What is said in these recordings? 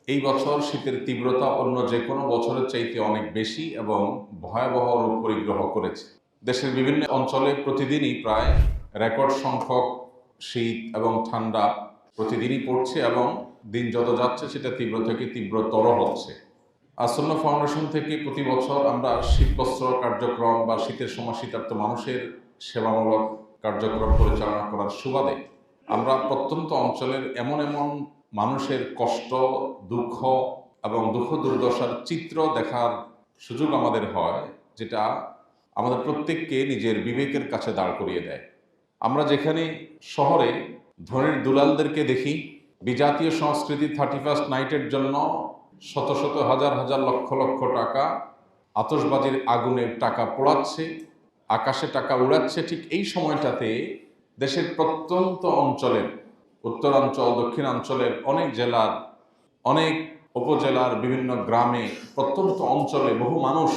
এই বছর শীতের তীব্রতা অন্য যে কোনো বছরের চাইতে অনেক বেশি এবং ভয়াবহ রূপ পরিগ্রহ করেছে। দেশের বিভিন্ন অঞ্চলে প্রতিদিনই প্রায় রেকর্ড সংখ্যক শীত এবং ঠান্ডা প্রতিদিনই পড়ছে এবং দিন যত যাচ্ছে সেটা তীব্র থেকে তীব্রতর হচ্ছে। আসন্ন ফাউন্ডেশন থেকে প্রতি বছর আমরা শীতবস্ত্র কার্যক্রম বা শীতের সময় শীতার্ত মানুষের সেবামূলক কার্যক্রম পরিচালনা করার সুবাদে আমরা প্রত্যন্ত অঞ্চলের এমন এমন মানুষের কষ্ট, দুঃখ এবং দুঃখ দুর্দশার চিত্র দেখার সুযোগ আমাদের হয়, যেটা আমাদের প্রত্যেককে নিজের বিবেকের কাছে দাঁড় করিয়ে দেয়। আমরা যেখানে শহরে ধনীর দুলালদেরকে দেখি বিজাতীয় সংস্কৃতি 31st নাইটের জন্য শত শত হাজার হাজার লক্ষ লক্ষ টাকা আতশবাজির আগুনে টাকা পোড়াচ্ছে, আকাশে টাকা উড়াচ্ছে, ঠিক এই সময়টাতে দেশের প্রত্যন্ত অঞ্চলের উত্তরাঞ্চল, দক্ষিণাঞ্চলের অনেক জেলার, অনেক উপজেলার বিভিন্ন গ্রামে, প্রত্যন্ত অঞ্চলে বহু মানুষ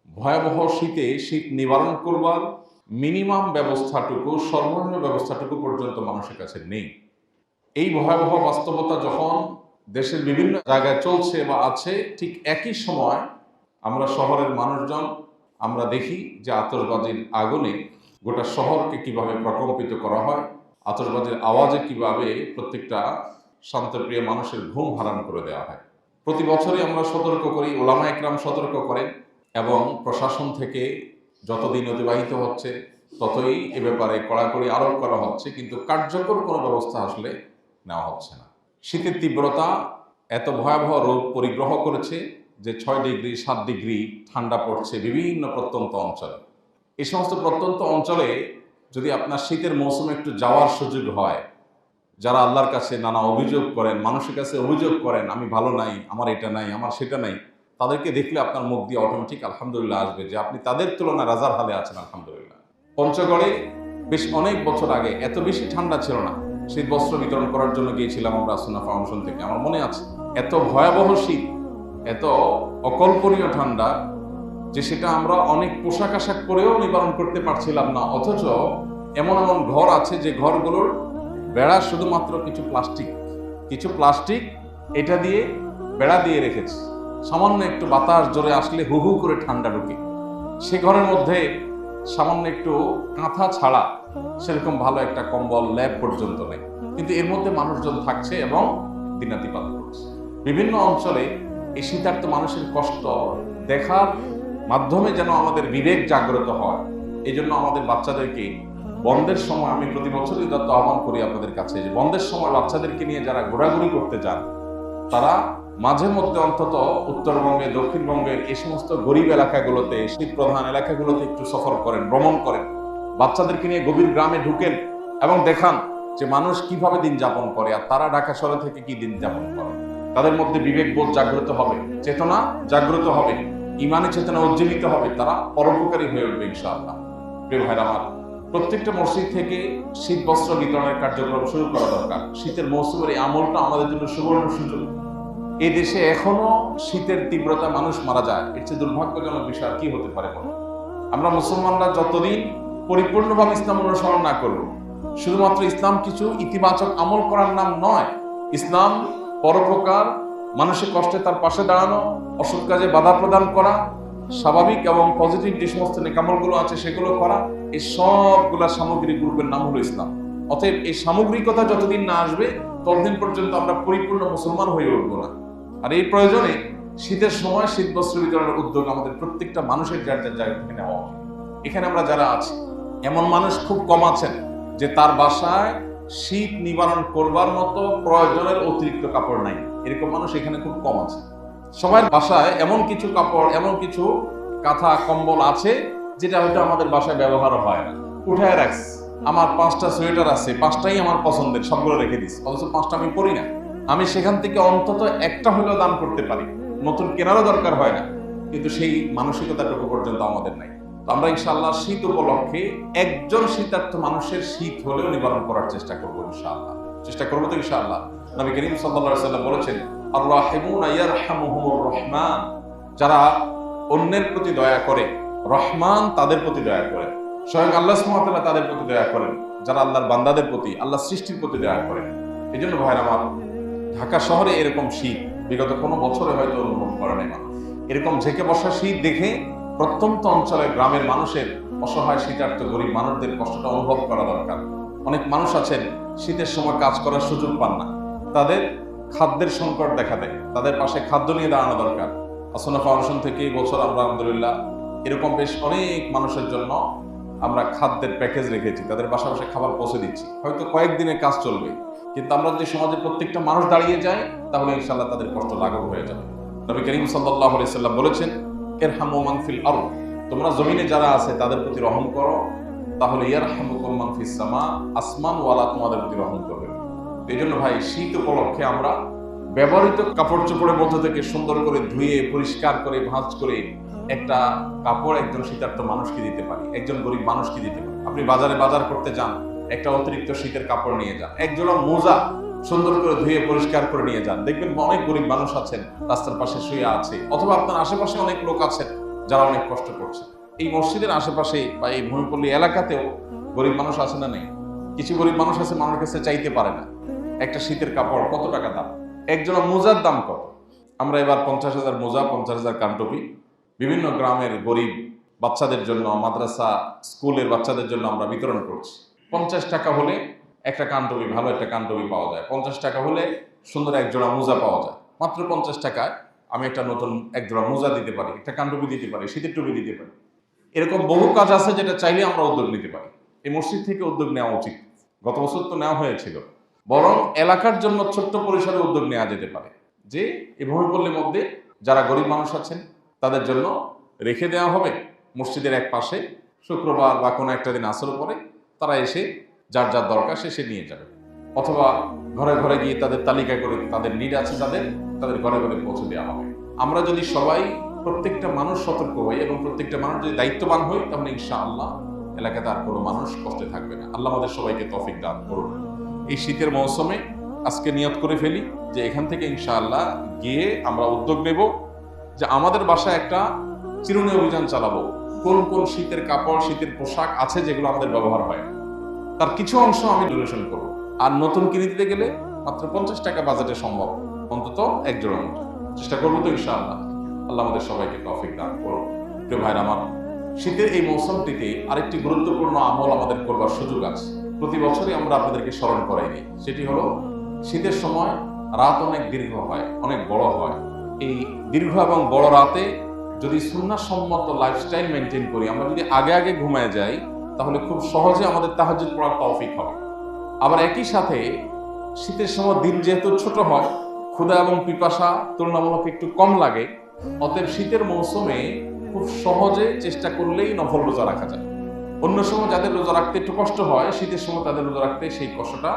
ভয়াবহ শীতে শীত নিবারণ করবার মিনিমাম ব্যবস্থাটুকু, সর্বনিম্ন ব্যবস্থাটুকু পর্যন্ত মানুষের কাছে নেই। এই ভয়াবহ বাস্তবতা যখন দেশের বিভিন্ন জায়গায় চলছে বা আছে, ঠিক একই সময় আমরা শহরের মানুষজন আমরা দেখি যে আতশবাজির আগুনে গোটা শহরকে কিভাবে প্রকম্পিত করা হয়, আতশবাজির আওয়াজে কিভাবে প্রত্যেকটা শান্তপ্রিয় মানুষের ঘুম হারাম করে দেওয়া হয়। প্রতি বছরই আমরা সতর্ক করি, ওলামা একরাম সতর্ক করেন এবং প্রশাসন থেকে যতদিন অতিবাহিত হচ্ছে ততই এ ব্যাপারে কড়াকড়ি আরোপ করা হচ্ছে, কিন্তু কার্যকর কোনো ব্যবস্থা আসলে নেওয়া হচ্ছে না। শীতের তীব্রতা এত ভয়াবহ রূপ পরিগ্রহ করেছে যে 6 ডিগ্রি 7 ডিগ্রি ঠান্ডা পড়ছে বিভিন্ন প্রত্যন্ত অঞ্চলে। এই সমস্ত প্রত্যন্ত অঞ্চলে যদি আপনার শীতের মৌসুমে একটু যাওয়ার সুযোগ হয়, যারা আল্লাহর কাছে নানা অভিযোগ করেন, মানুষের কাছে অভিযোগ করেন, আমি ভালো নাই, আমার এটা নাই, আমার সেটা নাই, তাদেরকে দেখলে আপনার মুখ দিয়ে অটোমেটিক আলহামদুলিল্লাহ আসবে যে আপনি তাদের তুলনায় রাজার হালে আছেন আলহামদুলিল্লাহ। পঞ্চগড়ে বেশ অনেক বছর আগে এত বেশি ঠান্ডা ছিল না, শীত বস্ত্র বিতরণ করার জন্য গিয়েছিলাম আমরা আসন্না ফাউন্ডেশন থেকে। আমার মনে আছে এত ভয়াবহ শীত, এত অকল্পনীয় ঠান্ডা যে সেটা আমরা অনেক পোশাক আশাক পরেও নিবারণ করতে পারছিলাম না। অথচ এমন এমন ঘর আছে যে ঘরগুলোর বেড়া শুধুমাত্র কিছু প্লাস্টিক এটা দিয়ে বেড়া দিয়ে রেখেছে, সামান্য একটু বাতাস জোরে আসলে হু হু করে ঠান্ডা ঢুকে। সে ঘরের মধ্যে সামান্য একটু কাঁথা ছাড়া সেরকম ভালো একটা কম্বল ল্যাব পর্যন্ত নেই, কিন্তু এর মধ্যে মানুষজন থাকছে এবং দিনাতিপাত করছে। বিভিন্ন অঞ্চলে এই শীতার্ত মানুষের কষ্ট দেখার মাধ্যমে যেন আমাদের বিবেক জাগ্রত হয়। এই জন্য আমাদের বাচ্চাদেরকে বন্ধের সময়, আমি প্রতি বছরই যত আহ্বান করি আপনাদের কাছে যে বন্ধের সময় বাচ্চাদেরকে নিয়ে যারা ঘোরাঘুরি করতে যান তারা মাঝে মধ্যে অন্তত উত্তরবঙ্গে, দক্ষিণবঙ্গের এই সমস্ত গরিব এলাকাগুলোতে, শীত প্রধান এলাকাগুলোতে একটু সফর করেন, ভ্রমণ করেন, বাচ্চাদেরকে নিয়ে গভীর গ্রামে ঢুকেন এবং দেখান যে মানুষ কিভাবে দিন যাপন করে আর তারা ঢাকা শহর থেকে কি দিন যাপন করে। তাদের মধ্যে বিবেকবোধ জাগ্রত হবে, চেতনা জাগ্রত হবে, ইমানি চেতনা উজ্জীবিত হবে, তারা পরোপকারী হয়ে উঠবে ইনশাআল্লাহ। প্রিয় ভাইরা আমার, প্রত্যেকটা মসজিদ থেকে শীত বস্ত্র বিতরণের কার্যক্রম শুরু করা দরকার। শীতের মৌসুমের এই আমলটা আমাদের জন্য সুবর্ণ সুযোগ। এই দেশে এখনো শীতের তীব্রতা মানুষ মারা যায়, এর চেয়ে দুর্ভাগ্যজনক বিষয় কি হতে পারে বলো? আমরা মুসলমানরা যতদিন পরিপূর্ণভাবে ইসলাম অনুসরণ না করব, শুধুমাত্র ইসলাম কিছু ইতিবাচক আমল করার নাম নয়, ইসলাম পরোপকার, মানুষের কষ্টে তার পাশে দাঁড়ানো, অসৎ কাজে বাধা প্রদান করা, স্বাভাবিক এবং পজিটিভ যে সমস্ত নেকামলগুলো আছে সেগুলো করা, এই সবগুলা সামগ্রিক গ্রুপের নাম হলো ইসলাম। অতএব এই সামগ্রিকতা যতদিন না আসবে ততদিন পর্যন্ত আমরা পরিপূর্ণ মুসলমান হয়ে উঠবো না। আর এই প্রয়োজনে শীতের সময় শীত বস্ত্র বিতরণের উদ্যোগ আমাদের প্রত্যেকটা মানুষের যার যার জায়গা থেকে নেওয়া উচিত। এখানে আমরা যারা আছি, এমন মানুষ খুব কম আছেন যে তার বাসায় শীত নিবারণ করবার মতো প্রয়োজনের অতিরিক্ত কাপড় নাই, এরকম মানুষ এখানে খুব কম আছে। সবার বাসায় এমন কিছু কাপড়, এমন কিছু কাঁথা কম্বল আছে যেটা হয়তো আমাদের বাসায় ব্যবহার হয় না, উঠায় রাখছি। আমার 5টা সোয়েটার আছে, 5টাই আমার পছন্দের, সবগুলো রেখে দিচ্ছি, অথচ 5টা আমি পরি না। আমি সেখান থেকে অন্তত একটা হলেও দান করতে পারি, নতুন কেনারও দরকার হয় না, কিন্তু সেই মানসিকতাটুকু পর্যন্ত আমাদের নাই। তো আমরা ইনশাআল্লাহ শীত উপলক্ষে একজন শীতার্থ মানুষের শীত হলেও নিবারণ করার চেষ্টা করবো ইনশাআল্লাহ। চেষ্টা করবো তো ইনশাআল্লাহ। নবী করিম সাল্লাল্লাহু আলাইহি ওয়াসাল্লাম বলেছেন, আর-রাহিমুনা ইয়ারহামুহুমুর রহমান, যারা অন্যের প্রতি দয়া করে রহমান তাদের প্রতি দয়া করেন। স্বয়ং আল্লাহ সুবহানাহু ওয়া তাআলা তাদের প্রতি দয়া করেন যারা আল্লাহর বান্দাদের প্রতি, আল্লাহ সৃষ্টির প্রতি দয়া করেন। এই জন্য ভাইরা আমার, ঢাকা শহরে এরকম শীত বিগত কোনো বছরে হয়তো অনুভব করে নাই মানুষ। এরকম ঝেঁকে বসা শীত দেখে প্রত্যন্ত অঞ্চলের গ্রামের মানুষের অসহায় শীতার্থ গরিব মানুষদের কষ্টটা অনুভব করা দরকার। অনেক মানুষ আছেন শীতের সময় কাজ করার সুযোগ পান না, তাদের খাদ্যের সংকট দেখা দেয়, তাদের পাশে খাদ্য নিয়ে দাঁড়ানো দরকার। আসনা ফাউন্ডেশন থেকে এই বছর আমরা আলহামদুলিল্লাহ এরকম বেশ অনেক মানুষের জন্য আমরা খাদ্যের প্যাকেজ রেখেছি, তাদের বাসা বাসায় খাবার পৌঁছে দিচ্ছি। হয়তো কয়েকদিনের কাজ চলবে, কিন্তু আমরা যদি সমাজের প্রত্যেকটা মানুষ দাঁড়িয়ে যাই তাহলে ইনশাআল্লাহ তাদের কষ্ট লাঘব হয়ে যাবে। নবী করিম সাল্লাল্লাহু আলাইহি সাল্লাম বলেছেন, ইরহামু মান ফিল আরদ, তোমরা জমিনে যারা আছে তাদের প্রতি রহম করো, তাহলে ইয়ারহামুকুম মান ফিস সামা, আসমান ওয়ালা তোমাদের প্রতি রহম করবে। এই জন্য ভাই শীত উপলক্ষে আমরা ব্যবহৃত কাপড় চোপড়ের মধ্য থেকে সুন্দর করে ধুয়ে পরিষ্কার করে ভাঁজ করে একটা কাপড় একজন শীতার্থ মানুষকে দিতে পারি, একজন গরিব মানুষকে দিতে পারি। আপনি বাজারে বাজার করতে যান, একটা অতিরিক্ত শীতের কাপড় নিয়ে যান, একজোড়া মোজা সুন্দর করে ধুয়ে পরিষ্কার করে নিয়ে যান। দেখবেন অনেক গরিব মানুষ আছেন রাস্তার পাশে শুয়ে আছে, অথবা আপনার আশেপাশে অনেক লোক আছেন যারা অনেক কষ্ট করছে। এই মসজিদের আশেপাশে বা এই ভূমিপল্লী এলাকাতেও গরিব মানুষ আছে না নেই? কিছু গরিব মানুষ আছে মানুষের কাছে চাইতে পারে না। একটা শীতের কাপড় কত টাকা দাম, একজোড়া মোজার দাম কত? আমরা এবার 50,000 মোজা, 50,000 কানটুপি বিভিন্ন গ্রামের গরিব বাচ্চাদের জন্য, মাদ্রাসা স্কুলের বাচ্চাদের জন্য আমরা বিতরণ করছি। 50 টাকা হলে একটা কানটুপি, ভালো একটা কানটুপি পাওয়া যায়। 50 টাকা হলে সুন্দর একজোড়া মোজা পাওয়া যায়। মাত্র 50 টাকায় আমি একটা নতুন একজোড়া মোজা দিতে পারি, একটা কানটুপি দিতে পারি, শীতের টুপি দিতে পারি। এরকম বহু কাজ আছে যেটা চাইলে আমরা উদ্যোগ নিতে পারি। এই মসজিদ থেকে উদ্যোগ নেওয়া উচিত। গত বছর তো নেওয়া হয়েছিল, বরং এলাকার জন্য ছোট্ট পরিসরে উদ্যোগ নেওয়া যেতে পারে যে এই ভূমিপল্লীর মধ্যে যারা গরিব মানুষ আছেন তাদের জন্য রেখে দেওয়া হবে মসজিদের এক পাশে। শুক্রবার বা কোনো একটা দিন আসর পরে তারা এসে যার যার দরকার সে নিয়ে যাবে, অথবা ঘরে ঘরে গিয়ে তাদের তালিকা করে তাদের নিড আছে তাদের ঘরে ঘরে পৌঁছে দেওয়া হবে। আমরা যদি সবাই প্রত্যেকটা মানুষ সতর্ক হই এবং প্রত্যেকটা মানুষ যদি দায়িত্ববান হই তাহলে ইনশাআল্লাহ এলাকাতে আর কোনো মানুষ কষ্টে থাকবে না। আল্লাহ আমাদের সবাইকে তৌফিক দান করুন। এই শীতের মৌসুমে আজকে নিয়ত করে ফেলি যে এখান থেকে ইনশাআল্লাহ গিয়ে আমরা উদ্যোগ নেব যে আমাদের বাসায় একটা চিরুনি অভিযান চালাবো। কোন কোন শীতের কাপড়, শীতের পোশাক আছে যেগুলো আমাদের ব্যবহার হয়, তার কিছু অংশ আমি ডোনেশন করবো। আর নতুন কিনে দিতে গেলে মাত্র 50 টাকা বাজেটে সম্ভব, অন্তত এক জোড়া মতো চেষ্টা করবো তো ইনশাআল্লাহ। আল্লাহ আমাদের সবাইকে তৌফিক দান করুন। প্রিয় ভাইরা আমার, শীতের এই মৌসুমটিতে আরেকটি গুরুত্বপূর্ণ আমল আমাদের করবার সুযোগ আছে। প্রতি বছরই আমরা আপনাদেরকে স্মরণ করাই দিই, সেটি হলো শীতের সময় রাত অনেক দীর্ঘ হয়, অনেক বড় হয়। এই দীর্ঘ এবং বড় রাতে যদি সুন্নাহসম্মত লাইফস্টাইল মেনটেন করি, আমরা যদি আগে আগে ঘুমায় যাই তাহলে খুব সহজে আমাদের তাহাজ্জুদ পড়ার তৌফিক হবে। আবার একই সাথে শীতের সময় দিন যেহেতু ছোট হয়, ক্ষুধা এবং পিপাসা তুলনামূলক একটু কম লাগে, অতএব শীতের মৌসুমে খুব সহজে চেষ্টা করলেই নফল রোজা রাখা যায়। অন্য সময় যাদের রোজা রাখতে একটু কষ্ট হয়, শীতের সময় তাদের রোজা রাখতে সেই কষ্টটা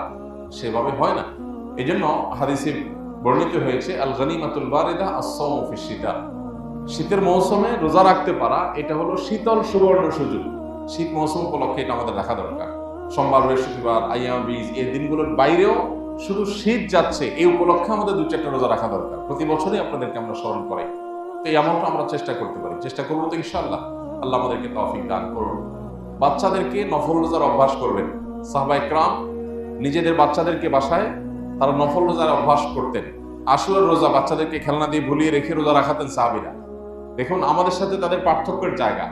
সেভাবে হয় না। এই জন্য হাদিসে বর্ণিত হয়েছে আল গনিমাতুল বারিদা আস-সাওমু ফিশ শীতা, শীতের মৌসুমে রোজা রাখতে পারা এটা হলো শীতল সুবর্ণ সুযোগ। শীত মৌসুম উপলক্ষে এটা আমাদের রাখা দরকার। সোমবার, বৃহস্পতিবার, আইয়াম বীজ এই দিনগুলোর বাইরেও শুধু শীত যাচ্ছে এই উপলক্ষে আমাদের 2-4টা রোজা রাখা দরকার। প্রতি বছরই আপনাদেরকে আমরা স্মরণ করাই, তো এই আমলটা আমরা চেষ্টা করতে পারি, চেষ্টা করবো তো ইনশাআল্লাহ। আল্লাহ আমাদেরকে তৌফিক দান করুন। বাচ্চাদেরকে নফল রোজার অভ্যাস করবেন। সাহাবায়ে কেরাম নিজেদের বাচ্চাদেরকে বাসায় তারা নফল রোজার অভ্যাস করতেন। আশুরার রোজা বাচ্চাদেরকে খেলনা দিয়ে ভুলিয়ে রেখে রোজা রাখাতেন সাহাবীরা। দেখুন আমাদের সাথে তাদের পার্থক্যের জায়গা।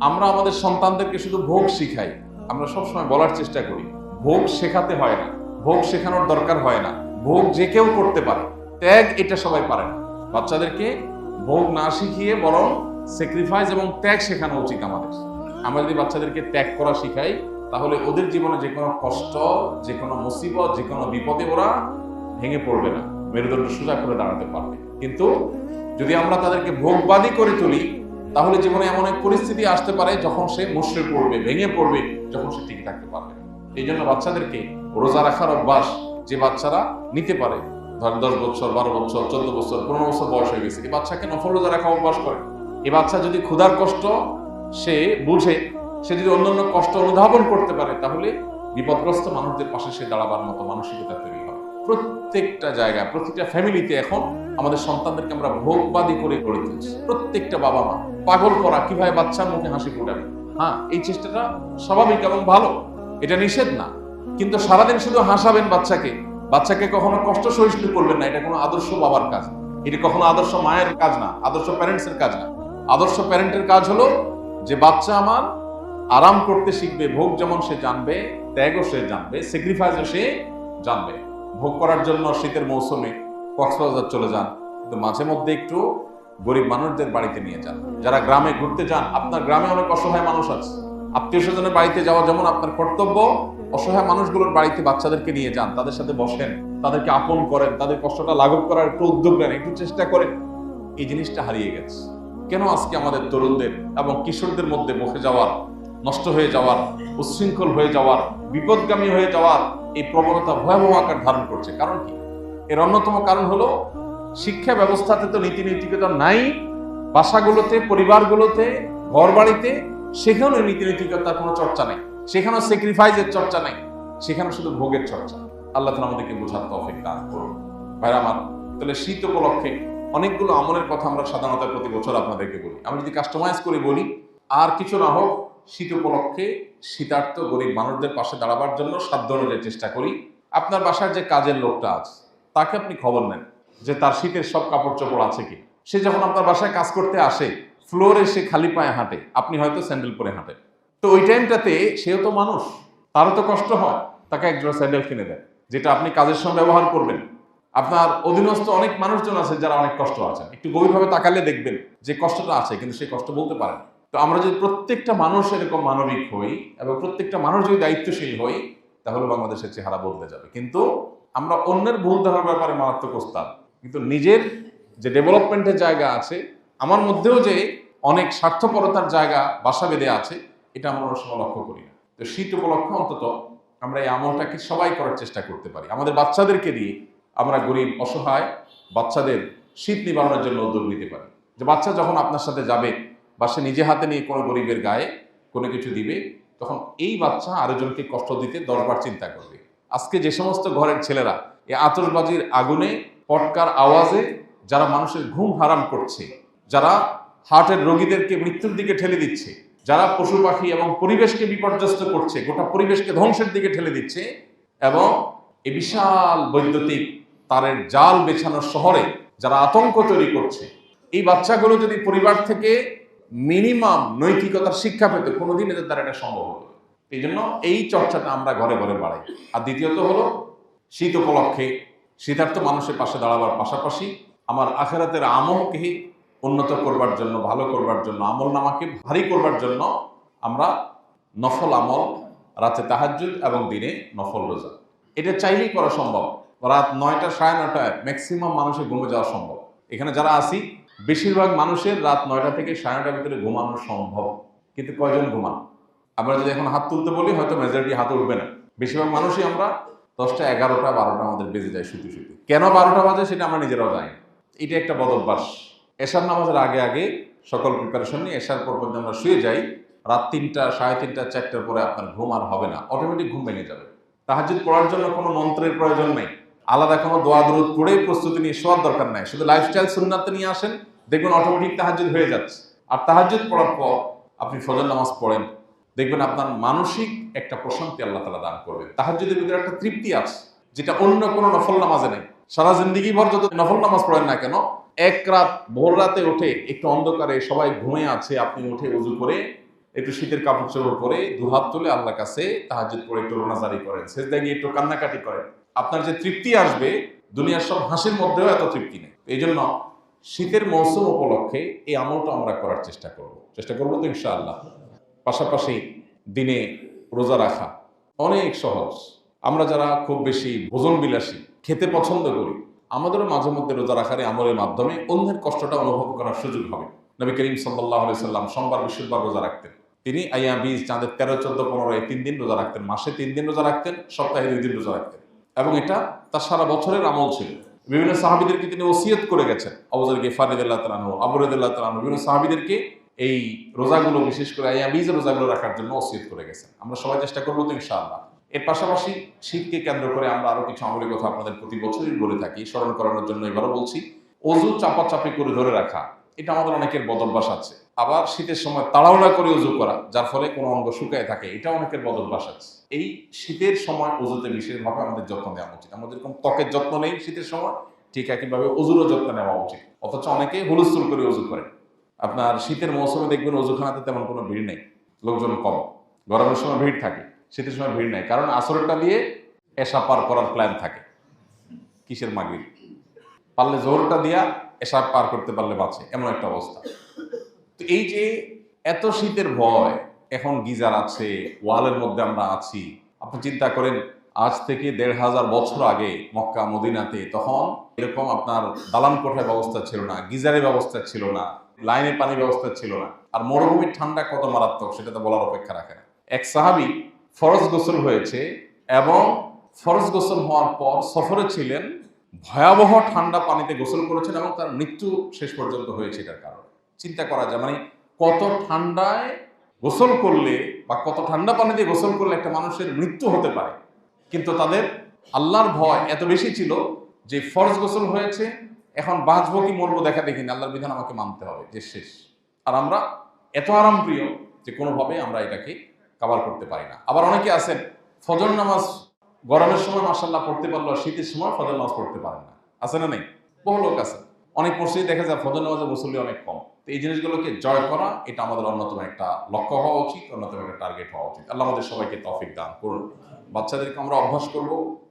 আমরা আমাদের সন্তানদেরকে শুধু ভোগ শিখাই। আমরা সবসময় বলার চেষ্টা করি ভোগ শেখাতে হয় না, ভোগ শেখানোর দরকার হয় না, ভোগ যে কেউ করতে পারে, ত্যাগ এটা সবাই পারে না। বাচ্চাদেরকে ভোগ না শিখিয়ে বরং স্যাক্রিফাইস এবং ত্যাগ শেখানো উচিত আমাদের। আমরা যদি বাচ্চাদেরকে ত্যাগ করা শিখাই তাহলে ওদের জীবনে যে কোনো কষ্ট, যে কোনো মুসিবত, যে কোনো বিপদে ওরা ভেঙে পড়বে না, মেরুদণ্ড সোজা করে দাঁড়াতে পারবে। কিন্তু যদি আমরা তাদেরকে ভোগবাদী করে তুলি তাহলে জীবনে এমন এক পরিস্থিতি আসতে পারে যখন সে মুষড়ে পড়বে, ভেঙে পড়বে, যখন সে টিকে থাকতে পারবে না। এই জন্য বাচ্চাদেরকে রোজা রাখার অভ্যাস যে বাচ্চারা নিতে পারে, ধর 10 বছর, 12 বছর, 14 বছর, 15 বছর বয়স হয়ে গেছে, এই বাচ্চাকে নফল রোজা রাখা অভ্যাস করে। এই বাচ্চা যদি ক্ষুধার কষ্ট সে বুঝে, সে যদি অন্যান্য কষ্ট অনুধাবন করতে পারে, তাহলে বিপদগ্রস্ত মানুষদের পাশে সে দাঁড়াবার মতো মানসিকতা তৈরি হবে। প্রত্যেকটা জায়গায়, প্রতিটা ফ্যামিলিতে এখন আমাদের সন্তানদেরকে আমরা ভোগবাদী করে গড়ে তুলছি। প্রত্যেকটা বাবা মা পাগল করা কিভাবে বাচ্চার মুখে হাসি ফোটাবে। হ্যাঁ, এই চেষ্টাটা স্বাভাবিক এবং ভালো, এটা নিষেধ না। কিন্তু সারাদিন শুধু হাসাবেন বাচ্চাকে কখনো কষ্ট সহিষ্ণু করবেন না, এটা কোনো আদর্শ বাবার কাজ। এটা কখনো আদর্শ মায়ের কাজ না, আদর্শ প্যারেন্টসের কাজ না। আদর্শ প্যারেন্টের কাজ হলো যে বাচ্চা আমার আরাম করতে শিখবে, ভোগ যেমন সে জানবে, ত্যাগও সে জানবে, স্যাক্রিফাইসও সে জানবে। ভোগ করার জন্য শীতের মৌসুমে কক্সবাজার চলে যান, কিন্তু মাঝে মধ্যে একটু গরিব মানুষদের বাড়িতে নিয়ে যান। যারা গ্রামে ঘুরতে যান, আপনার গ্রামে অনেক অসহায় মানুষ আছে, আত্মীয় স্বজনের বাড়িতে যাওয়া যেমন আপনার কর্তব্য, অসহায় মানুষগুলোর বাড়িতে বাচ্চাদেরকে নিয়ে যান, তাদের সাথে বসেন, তাদেরকে আপন করেন, তাদের কষ্টটা লাঘব করার একটু উদ্যোগ নেন, একটু চেষ্টা করেন। এই জিনিসটা হারিয়ে গেছে। কেন আজকে আমাদের তরুণদের এবং কিশোরদের মধ্যে বসে যাওয়ার, নষ্ট হয়ে যাওয়ার, উচ্ছৃঙ্খল হয়ে যাওয়ার, বিপদগামী হয়ে যাওয়ার এই প্রবণতা ভয়াবহ আকার ধারণ করছে? কারণ কি? এর অন্যতম কারণ হলো শিক্ষা ব্যবস্থাতে তো নীতি নৈতিকতা নাই। বাসাগুলোতে, পরিবারগুলোতে, ঘর বাড়িতে, সেখানেও নীতি নৈতিকতার কোনো চর্চা নেই, সেখানেও স্যাক্রিফাইসের চর্চা নেই, সেখানে শুধু ভোগের চর্চা। আল্লাহ তাআলা আমাদেরকে বোঝার তৌফিক দান করুন। ভাইরা আমার, তাহলে শীত উপলক্ষে অনেকগুলো আমলের কথা আমরা সাধারণত প্রতি বছর আপনাদেরকে বলি। আমি যদি কাস্টমাইজ করে বলি, আর কিছু না হোক, শীত উপলক্ষে শীতার্ত গরিব মানুষদের পাশে দাঁড়াবার জন্য সাধ্য অনুযায়ী চেষ্টা করি। আপনার বাসার যে কাজের লোকটা আছে, তাকে আপনি খবর নেন যে তার শীতের সব কাপড় চোপড় আছে কি। সে যখন আপনার বাসায় কাজ করতে আসে, ফ্লোরে সে খালি পায়ে হাঁটে, আপনি হয়তো স্যান্ডেল পরে হাঁটেন। তো ওই টাইমটাতে সেও তো মানুষ, তারও তো কষ্ট হয়, তাকে এক জোড়া স্যান্ডেল কিনে দেন, যেটা আপনি কাজের সময় ব্যবহার করবেন। আপনার অধীনস্থ অনেক মানুষজন আছে যারা অনেক কষ্ট আছেন, একটু গভীরভাবে তাকালে দেখবেন যে কষ্টটা আছে, কিন্তু সেই কষ্ট বলতে পারেন। তো আমরা যদি প্রত্যেকটা মানুষ এরকম মানবিক হই এবং প্রত্যেকটা মানুষ যদি দায়িত্বশীল হই, তাহলে বাংলাদেশের চেহারা বদলে যাবে। কিন্তু আমরা অন্যের ভুল ধারণার ব্যাপারে মারাত্মক ওস্তাদ, কিন্তু নিজের যে ডেভেলপমেন্টের জায়গা আছে, আমার মধ্যেও যে অনেক স্বার্থপরতার জায়গা বাসা বেঁধে আছে, এটা আমরা অনেক সময় লক্ষ্য করি না। তো শীত উপলক্ষে অন্তত আমরা এই আমলটাকে সবাই করার চেষ্টা করতে পারি। আমাদের বাচ্চাদেরকে দিয়ে আমরা গরিব অসহায় বাচ্চাদের শীত নিবারণের জন্য উদ্যোগ নিতে পারি। যে বাচ্চা যখন আপনার সাথে যাবে বা সে নিজে হাতে নিয়ে কোনো গরিবের গায়ে কোনো কিছু দিবে, তখন এই বাচ্চা আরেকজনকে কষ্ট দিতে 10 বার চিন্তা করবে। আজকে যে সমস্ত ঘরের ছেলেরা এই আতশবাজির আগুনে, পটকার আওয়াজে যারা মানুষের ঘুম হারাম করছে, যারা হার্টের রোগীদেরকে মৃত্যুর দিকে ঠেলে দিচ্ছে, যারা পশু পাখি এবং পরিবেশকে বিপর্যস্ত করছে, গোটা পরিবেশকে ধ্বংসের দিকে ঠেলে দিচ্ছে, এবং এই বিশাল বৈদ্যুতিক তারের জাল বেছানোর শহরে যারা আতঙ্ক তৈরি করছে, এই বাচ্চাগুলো যদি পরিবার থেকে মিনিমাম নৈতিকতার শিক্ষা পেতে, কোনোদিন এদের দ্বারা এটা সম্ভব হবে। এই জন্য এই চর্চাটা আমরা ঘরে ঘরে বাড়াই। আর দ্বিতীয়ত হলো, শীত উপলক্ষে শীতার্থ মানুষের পাশে দাঁড়াবার পাশাপাশি আমার আখিরাতের আমলকে উন্নত করবার জন্য, ভালো করবার জন্য, আমল নামাকে ভারী করবার জন্য আমরা নফল আমল, রাতে তাহাজ্জুদ এবং দিনে নফল রোজা, এটা চাইলেই করা সম্ভব। রাত 9টা, 9:30 ম্যাক্সিমাম মানুষের ঘুমে যাওয়া সম্ভব। এখানে যারা আসি, বেশিরভাগ মানুষের রাত 9টা থেকে 9:30 ভিতরে ঘুমানো সম্ভব, কিন্তু কয়জন ঘুমান? আমরা যদি এখন হাত তুলতে বলি, হয়তো মেজরিটি হাত উঠবে না। বেশিরভাগ মানুষই আমরা 10টা, 11টা, 12টা আমাদের বেজে যায় শুতে শুতে। কেন 12টা বাজে সেটা আমরা নিজেরাও জানি। এটা একটা বদ অভ্যাস। এশার নামাজের আগে আগে সকল প্রিপারেশন নিয়ে এশার পর পর্যন্ত আমরা শুয়ে যাই। রাত 3টা, 3:30, 4টার পরে আপনার ঘুম আর হবে না, অটোমেটিক ঘুম ভেঙে যাবে। তাহাজ্জুদ পড়ার জন্য কোনো মন্ত্রের প্রয়োজন নেই, আলাদা কোনো দোয়া দরুদ পড়ে প্রস্তুতি নিয়ে শোয়ার দরকার নাই। শুধু লাইফস্টাইল সুন্নাতে নিয়ে আসেন, দেখবেন অটোমেটিক তাহাজ্জুদ হয়ে যাচ্ছে। আর তাহাজ্জুদ পড়ার পর আপনি ফজর নামাজ পড়েন, দেখবেন আপনার মানসিক একটা প্রশান্তি আল্লাহ তাআলা দান করবেন। তাহাজ্জুদের ভিতরে একটা তৃপ্তি আছে, যেটা অন্য কোনো নফল নামাজে নেই। সারা জিন্দেগি ভর যত নফল নামাজ পড়েন না কেন, এক রাত ভোর রাতে উঠে একটু অন্ধকারে সবাই ঘুমিয়ে আছে, আপনি উঠে ওযু করে একটু শীতের কাপড় চোপড় পরে দুহাত তুলে আল্লাহর কাছে তাহাজ্জুদ পড়ে একটু রোনাজারি করেন, সেজদায় গিয়ে একটু কান্নাকাটি করেন, আপনার যে তৃপ্তি আসবে, দুনিয়ার সব হাসির মধ্যেও এত তৃপ্তি নেই। এই জন্য শীতের মৌসুম উপলক্ষে এই আমলটা আমরা করার চেষ্টা করব তো ইনশাআল্লাহ। পাশাপাশি দিনে রোজা রাখা অনেক সহজ। আমরা যারা খুব বেশি ভোজন বিলাসী, খেতে পছন্দ করি, আমাদেরও মাঝে মধ্যে রোজা রাখার আমলের মাধ্যমে অন্যের কষ্টটা অনুভব করার সুযোগ হবে। নবী করিম সাল্লাল্লাহু আলাইহি সাল্লাম সোমবার, বৃহস্পতিবার রোজা রাখতেন। তিনি আইয়াম বীজ, চাঁদের 13, 14, 15 এই 3 দিন রোজা রাখতেন। মাসে 3 দিন রোজা রাখতেন, সপ্তাহে 2 দিন রোজা রাখতেন, এবং এটা তার সারা বছরের আমল ছিল। বিভিন্ন সাহাবীদেরকে তিনি ওসিয়ত করে গেছেন। আবু যর গিফারি রাদিয়াল্লাহু তাআলা আনহু, আবু রাদিয়াল্লাহু তাআলা আনহু বিভিন্ন সাহাবীদেরকে এই রোজাগুলো, বিশেষ করে আইয়াম বীজ রোজাগুলো রাখার জন্য ওসিয়ত করে গেছেন। আমরা সবাই চেষ্টা করবো তো ইনশাআল্লাহ। এর পাশাপাশি শীতকে কেন্দ্র করে আমরা আরো কিছু আমলের কথা আপনাদের প্রতি বছরই বলে থাকি, স্মরণ করানোর জন্য এবারও বলছি। ওযু চাপাচাপি করে ধরে রাখা, এটা আমাদের অনেকের বদ অভ্যাস আছে। আবার শীতের সময় তাড়াহুড়া করে ওযু করা, যার ফলে কোনো অঙ্গ শুকায় থাকে, এটা অনেকের বদ অভ্যাস আছে। এই শীতের সময় ওযুতে বিশেষভাবে আমাদের যত্ন নেওয়া উচিত। আমরা যেরকম ত্বকের যত্ন নেই শীতের সময়, ঠিক একইভাবে অজুরও যত্ন নেওয়া উচিত। অথচ অনেকে হুলস্থুল করে অজু করে। আপনার শীতের মৌসুমে দেখবেন অজুখানাতে তেমন কোনো ভিড় নেই, লোকজন কম। গরমের সময় ভিড় থাকে, শীতের সময় ভিড় নেই, কারণ আসরটা দিয়ে এশা পার করার প্ল্যান থাকে। কিসের মাগরিব? পারলে জোহরটা দিয়া এশা পার করতে পারলে বাঁচে, এমন একটা অবস্থা। তো এই যে এত শীতের ভয়, এখন গিজার আছে, ওয়ালের মধ্যে আমরা আছি। আপনি চিন্তা করেন, আজ থেকে ১৫০০ বছর আগে মক্কা মদিনাতে তখন এরকম আপনার দালান কোঠার ব্যবস্থা ছিল না, গিজারের ব্যবস্থা ছিল না, লাইনে পানির ব্যবস্থা ছিল না। আর মরুভূমির ঠান্ডা কত মারাত্মক সেটা তো বলার অপেক্ষা রাখে না। এক সাহাবী ফরজ গোসল হয়েছে এবং ফরজ গোসল হওয়ার পর সফরে ছিলেন, ভয়াবহ ঠান্ডা পানিতে গোসল করেছেন এবং তার মৃত্যু শেষ পর্যন্ত হয়েছে এটার কারণে। চিন্তা করা যায়, মানে কত ঠান্ডায় গোসল করলে বা কত ঠান্ডা পানিতে গোসল করলে একটা মানুষের মৃত্যু হতে পারে। কিন্তু তাদের আল্লাহর ভয় এত বেশি ছিল যে ফরজ গোসল হয়েছে, এখন বাঁচবো কি মরবো দেখা দেখিনি, আল্লাহর বিধান আমাকে মানতে হবে, যে শেষ। আর আমরা এত আরাম প্রিয় যে কোনোভাবে আমরা এটাকে কাভার করতে পারি না। আবার অনেকে আছেন ফজর নামাজ গরমের সময় মাশাআল্লাহ পড়তে পারলো, শীতের সময় ফজর নামাজ পড়তে পারেন না, আছে না নেই? বহু লোক আছে। অনেক মসজিদে দেখা যায় ফজর নামাজের মুসল্লি অনেক কম। তো এই জিনিসগুলোকে জয় করা, এটা আমাদের অন্যতম একটা লক্ষ্য হওয়া উচিত, অন্যতম একটা টার্গেট হওয়া উচিত। আল্লাহ আমাদের সবাইকে তৌফিক দান করুন। বাচ্চাদেরকে আমরা অভ্যাস করব,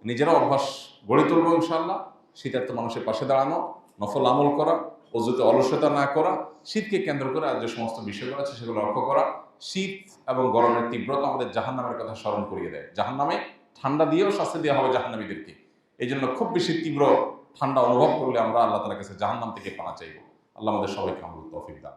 নিজেরাও অভ্যাস গড়ে তুলবো ইনশাআল্লাহ। শীতার্থ মানুষের পাশে দাঁড়ানো, নফল আমল করা, অযুতে অলসতা না করা, শীতকে কেন্দ্র করে আর যে সমস্ত বিষয়গুলো আছে সেগুলো লক্ষ্য করা। শীত এবং গরমের তীব্রতা আমাদের জাহান্নামের কথা স্মরণ করিয়ে দেয়। জাহান্নামে ঠান্ডা দিয়েও শাস্তি দেওয়া হবে জাহান্নামীদেরকে। এই জন্য খুব বেশি তীব্র ঠান্ডা অনুভব করলে আমরা আল্লাহ তাআলার কাছে জাহান্নাম থেকে পানা চাইব। আল্লাহ আমাদের সবাইকে আমল তৌফিক দান।